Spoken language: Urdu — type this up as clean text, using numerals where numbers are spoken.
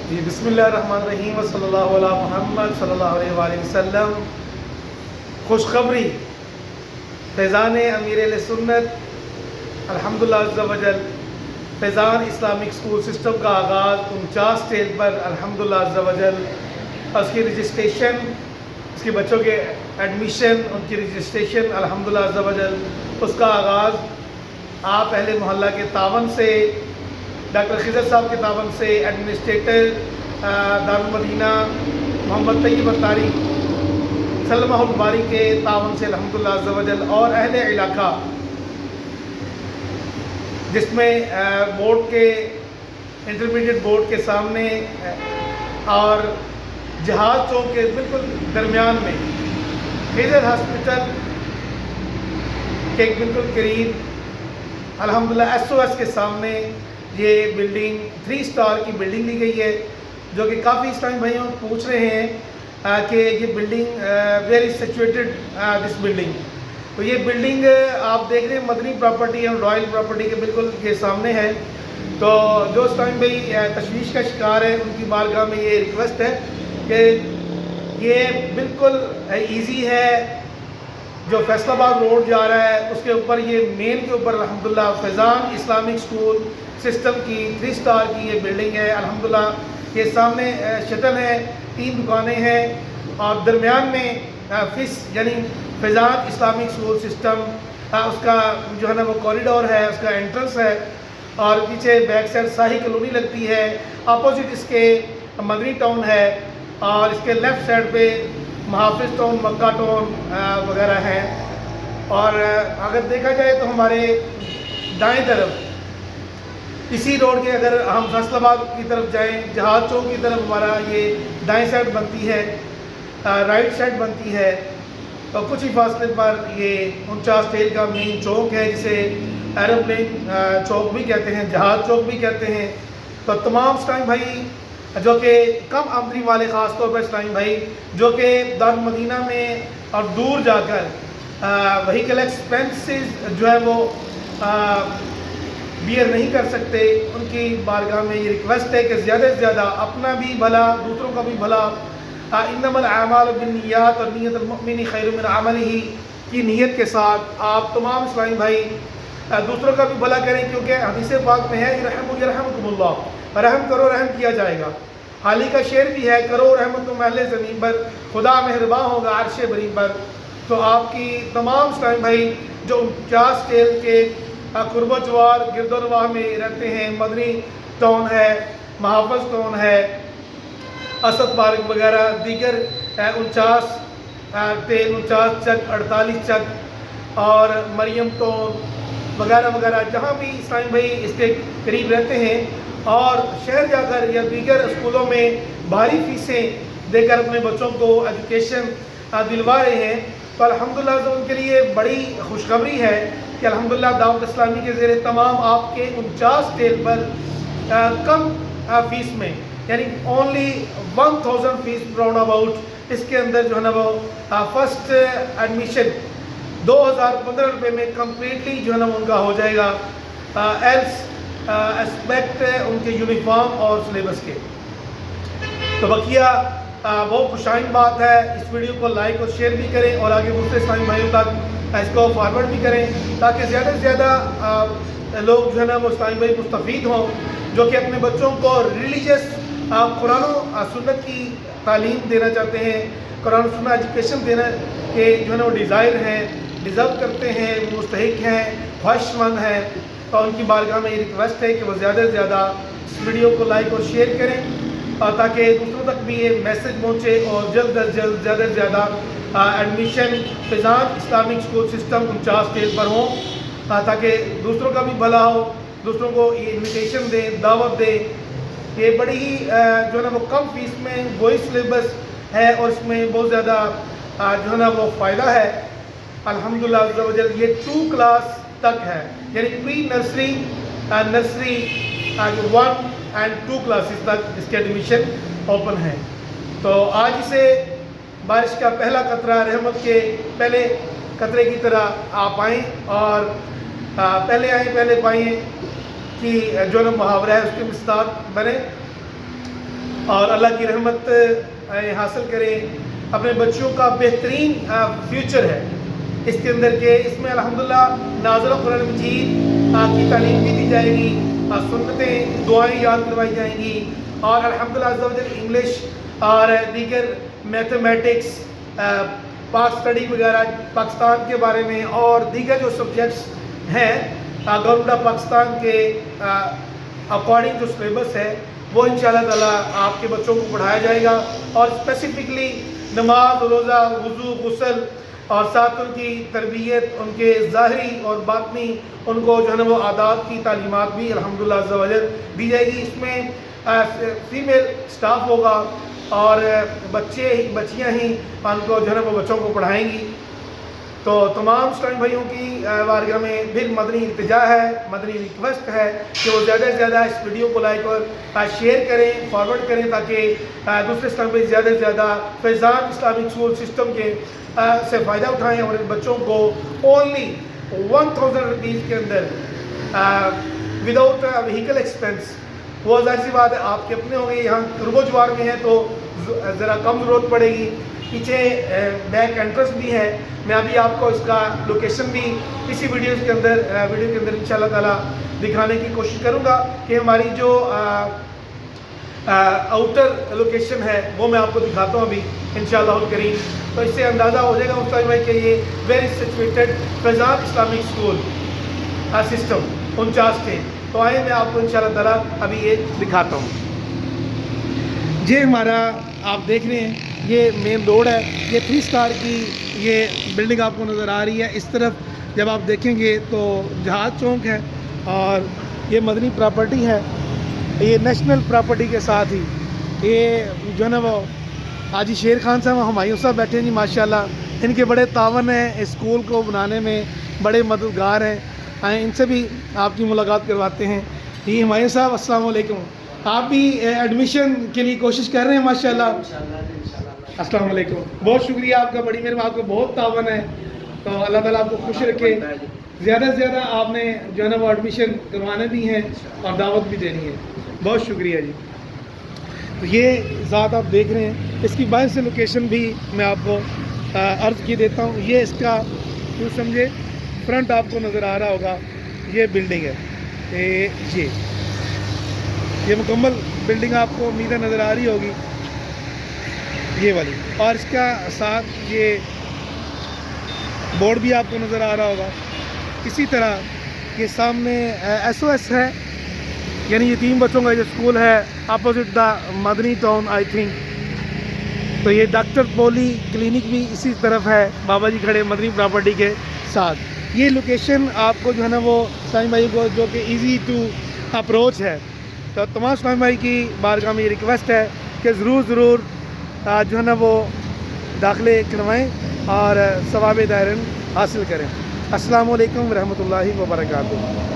جی بسم اللہ الرحمن الرحیم وصلی اللہ علی محمد صلی اللہ علیہ وآلہ وسلم۔ خوشخبری، فیضان امیر اہل سنت الحمدللہ عز و جل فیضان اسلامک اسکول سسٹم کا آغاز 49 ٹیل پر الحمدللہ عز و جل، اس کی رجسٹریشن، اس کے بچوں کے ایڈمیشن، ان کی رجسٹریشن الحمدللہ عز و جل، اس کا آغاز آپ اہل محلہ کے تعاون سے، ڈاکٹر خضر صاحب کے تعاون سے، ایڈمنسٹریٹر دارالمدینہ محمد طیب اتاری سلمہ الباری کے تعاون سے الحمدللہ عز و جل، اور اہل علاقہ، جس میں بورڈ کے انٹرمیڈیٹ بورڈ کے سامنے اور جہاز چوک کے بالکل درمیان میں خضر ہاسپٹل کے بالکل قریب الحمدللہ ایس او ایس کے سامنے یہ بلڈنگ 3 اسٹار کی بلڈنگ لی گئی ہے، جو کہ کافی اسلامی بھائیوں پوچھ رہے ہیں کہ یہ building where is situated this building. تو یہ بلڈنگ آپ دیکھ رہے ہیں مدنی پراپرٹی اور رائل پراپرٹی کے بالکل یہ سامنے ہے۔ تو جو اسلامی بھائی تشویش کا شکار ہے، ان کی بارگاہ میں یہ ریکویسٹ ہے کہ یہ بالکل ایزی ہے، جو فیصل آباد روڈ جا رہا ہے اس کے اوپر، یہ مین کے اوپر الحمدللہ فیضان اسلامک اسکول سسٹم کی 3 اسٹار کی یہ بلڈنگ ہے الحمدللہ۔ یہ سامنے شٹل ہے، 3 دکانیں ہیں، اور درمیان میں فس یعنی فیضان اسلامک اسکول سسٹم، اس کا جو ہے نا وہ کوریڈور ہے، اس کا انٹرنس ہے، اور پیچھے بیک سائڈ شاہی کالونی لگتی ہے، اپوزٹ اس کے مدنی ٹاؤن ہے، اور اس کے لیفٹ سائڈ پہ محافظ ٹاؤن، مکہ ٹاؤن وغیرہ ہیں۔ اور اگر دیکھا جائے تو ہمارے دائیں طرف اسی روڈ کے، اگر ہم فیصل آباد کی طرف جائیں، جہاز چوک کی طرف ہمارا یہ دائیں سائڈ بنتی ہے، رائٹ سائڈ بنتی ہے، تو کچھ ہی فاصلے پر یہ 49 ٹیل کا مین چوک ہے، جسے ایروپلین چوک بھی کہتے ہیں، جہاز چوک بھی کہتے ہیں۔ تو تمام اسلامی بھائی جو کہ کم آمدنی والے، خاص طور پر اسلامی بھائی جو کہ دارالمدینہ میں اور دور جا کر وہیکل ایکسپینسز جو ہے وہ بیئر نہیں کر سکتے، ان کی بارگاہ میں یہ ریکویسٹ ہے کہ زیادہ سے زیادہ اپنا بھی بھلا، دوسروں کا بھی بھلا، انما الاعمال بالنیات، اور نیت المؤمن خیر من عملہ کی نیت کے ساتھ آپ تمام اسلامی بھائی دوسروں کا بھی بھلا کریں، کیونکہ حدیث پاک میں ہے ارحموا یرحمکم اللہ، رحم کرو رحم کیا جائے گا۔ حال ہی کا شعر بھی ہے، کرو رحمتم اہل زمین پر، خدا مہرباں ہوگا عرش بری پر۔ تو آپ کی تمام اسلامی بھائی جو 49 ٹیل کے قرب و جوار گرد و نواح میں رہتے ہیں، مدنی ٹاؤن ہے، محافظ ٹاؤن ہے، اسد پارک وغیرہ، دیگر 49 ٹیل، 49 چک، 48 چک، اور مریم ٹاؤن وغیرہ وغیرہ، جہاں بھی اسلامی بھائی اس کے قریب رہتے ہیں اور شہر جا کر یا دیگر اسکولوں میں بھاری فیسیں دے کر اپنے بچوں کو ایجوکیشن دلوا رہے ہیں، تو الحمدللہ ان کے لیے بڑی خوشخبری ہے کہ الحمدللہ دعوت اسلامی کے زیر تمام آپ کے 49 ٹیل پر کم فیس میں، یعنی اونلی 1000 فیس راؤنڈ اباؤٹ، اس کے اندر جو ہے نا وہ فرسٹ ایڈمیشن 2015 روپے میں کمپلیٹلی جو ہے نا ان کا ہو جائے گا، ایلس اسپیکٹ ان کے یونیفارم اور سلیبس کے۔ تو بقیہ بہت خوشائن بات ہے، اس ویڈیو کو لائک اور شیئر بھی کریں، اور آگے دوسرے اسلامی بھائیوں تک اس کو فارورڈ بھی کریں، تاکہ زیادہ سے زیادہ لوگ جو ہے نا وہ اسلامی بھائی مستفید ہوں، جو کہ اپنے بچوں کو ریلیجیس قرآن و سنت کی تعلیم دینا چاہتے ہیں، قرآن و سنت ایجوکیشن دینا کے جو ہے نا وہ ڈیزائر ہیں، ڈیزرو کرتے ہیں، مستحق ہیں، خواہش مند ہیں۔ تو ان کی بارگاہ میں یہ ریکویسٹ ہے کہ وہ زیادہ سے زیادہ اس ویڈیو کو لائک اور شیئر کریں، تاکہ دوسروں تک بھی یہ میسج پہنچے، اور جلد از جلد زیادہ سے زیادہ ایڈمیشن فیضان اسلامک اسکول سسٹم 49 ٹیل پر ہوں، تاکہ دوسروں کا بھی بھلا ہو، دوسروں کو یہ انویٹیشن دیں، دعوت دیں۔ یہ بڑی ہی جو ہے نا وہ کم فیس میں وہی سلیبس ہے، اور اس میں بہت زیادہ جو ہے نا وہ فائدہ ہے الحمدللہ عز و جل۔ یہ 2 کلاس تک ہے، یعنی pre nursery, nursery 1 and 2 classes تک اس کے ایڈمیشن اوپن ہیں۔ تو آج اسے بارش کا پہلا قطرہ، رحمت کے پہلے قطرے کی طرح آپ آئیں، اور پہلے آئیں پہلے پائیں کی جو نا محاورہ ہے، اس کے مستاق بنے۔ اور اللہ کی رحمت حاصل کریں. اپنے بچوں کا بہترین فیوچر ہے اس کے اندر کہ اس میں الحمدللہ نازل قرآن مجید کی تعلیم بھی دی جائے گی، سنتیں دعائیں یاد کروائی جائیں گی، اور الحمدللہ عز و جل انگلش اور دیگر میتھمیٹکس، پاک اسٹڈی وغیرہ پاکستان کے بارے میں اور دیگر جو سبجیکٹس ہیں گورنمنٹ آف پاکستان کے اکارڈنگ جو سلیبس ہے وہ انشاءاللہ تعالیٰ آپ کے بچوں کو پڑھایا جائے گا. اور اسپیسیفکلی نماز، روزہ، وضو، غسل اور ساتھ ان کی تربیت، ان کے ظاہری اور باطنی ان کو جو ہے نا وہ عادات کی تعلیمات بھی الحمدللہ عز و جل دی جائے گی. اس میں فیمیل سٹاف ہوگا اور بچیاں ہی ان کو جو ہے نا وہ بچوں کو پڑھائیں گی. تو تمام اسلامی بھائیوں کی بارگاہ میں پھر مدنی التجا ہے، مدنی ریکویسٹ ہے کہ وہ زیادہ سے زیادہ اس ویڈیو کو لائک اور شیئر کریں، فارورڈ کریں، تاکہ دوسرے اسلامی بھائی زیادہ سے زیادہ فیضان اسلامک اسکول سسٹم کے سے فائدہ اٹھائیں اور ان بچوں کو اونلی 1000 روپیز کے اندر وداؤٹ وہیکل ایکسپینس. وہ ظاہر سی بات ہے آپ کے اپنے ہوں گے، یہاں قرب و جوار میں ہے تو ذرا کم ضرورت پڑے گی. پیچھے بیک انٹرسٹ بھی ہے. میں ابھی آپ کو اس کا لوکیشن بھی اسی ویڈیو کے اندر انشاءاللہ تعالیٰ دکھانے کی کوشش کروں گا کہ ہماری جو آؤٹر لوکیشن ہے وہ میں آپ کو دکھاتا ہوں ابھی انشاءاللہ الکریم. تو اس سے اندازہ ہو جائے گا مستقبل بھائی کہ یہ ویری سچویٹڈ فیضان اسلامک اسکول سسٹم 49 کے. تو آئیں میں آپ کو انشاءاللہ تعالیٰ ابھی یہ دکھاتا ہوں. یہ ہمارا آپ دیکھ رہے ہیں یہ مین روڈ ہے. یہ 3 اسٹار کی یہ بلڈنگ آپ کو نظر آ رہی ہے. اس طرف جب آپ دیکھیں گے تو جہاز چونک ہے اور یہ مدنی پراپرٹی ہے. یہ نیشنل پراپرٹی کے ساتھ ہی یہ جو ہے نا وہ حاجی شیر خان صاحب ہمایوں صاحب بیٹھے ہیں جی ماشاءاللہ. ان کے بڑے تعاون ہیں اسکول کو بنانے میں، بڑے مددگار ہیں. آئیں ان سے بھی آپ کی ملاقات کرواتے ہیں. یہ ہمایوں صاحب السلام علیکم. آپ بھی ایڈمیشن کے لیے کوشش کر رہے ہیں ماشاءاللہ. السلام علیکم. بہت شکریہ آپ کا، بڑی مہربانی. آپ کو بہت تعاون ہے. تو اللہ تعالیٰ آپ کو خوش رکھے. زیادہ سے زیادہ آپ نے جو ہے نا وہ ایڈمیشن کروانے بھی ہیں اور دعوت بھی دینی ہے. بہت شکریہ جی. تو یہ ذات آپ دیکھ رہے ہیں، اس کی باہر سے لوکیشن بھی میں آپ کو عرض کی دیتا ہوں. یہ اس کا کیوں سمجھے فرنٹ آپ کو نظر آ رہا ہوگا، یہ بلڈنگ ہے. یہ مکمل بلڈنگ آپ کو امیدیں نظر آ رہی ہوگی یہ والی. اور اس کا ساتھ یہ بورڈ بھی آپ کو نظر آ رہا ہوگا. اسی طرح یہ سامنے SOS ہے، یعنی یتیم بچوں کا جو اسکول ہے opposite the Madani town I think. تو یہ ڈاکٹر پولی کلینک بھی اسی طرف ہے بابا جی کھڑے مدنی پراپرٹی کے ساتھ. یہ لوکیشن آپ کو جو ہے نا وہ اسلامی بھائی کو جو کہ ایزی ٹو اپروچ ہے. تو تمام اسلامی بھائی کی بارگاہ میں یہ ریکویسٹ ہے کہ ضرور جو ہے نا وہ داخلے کروائیں اور ثواب دائرن حاصل کریں. السلام علیکم ورحمۃ اللہ وبرکاتہ.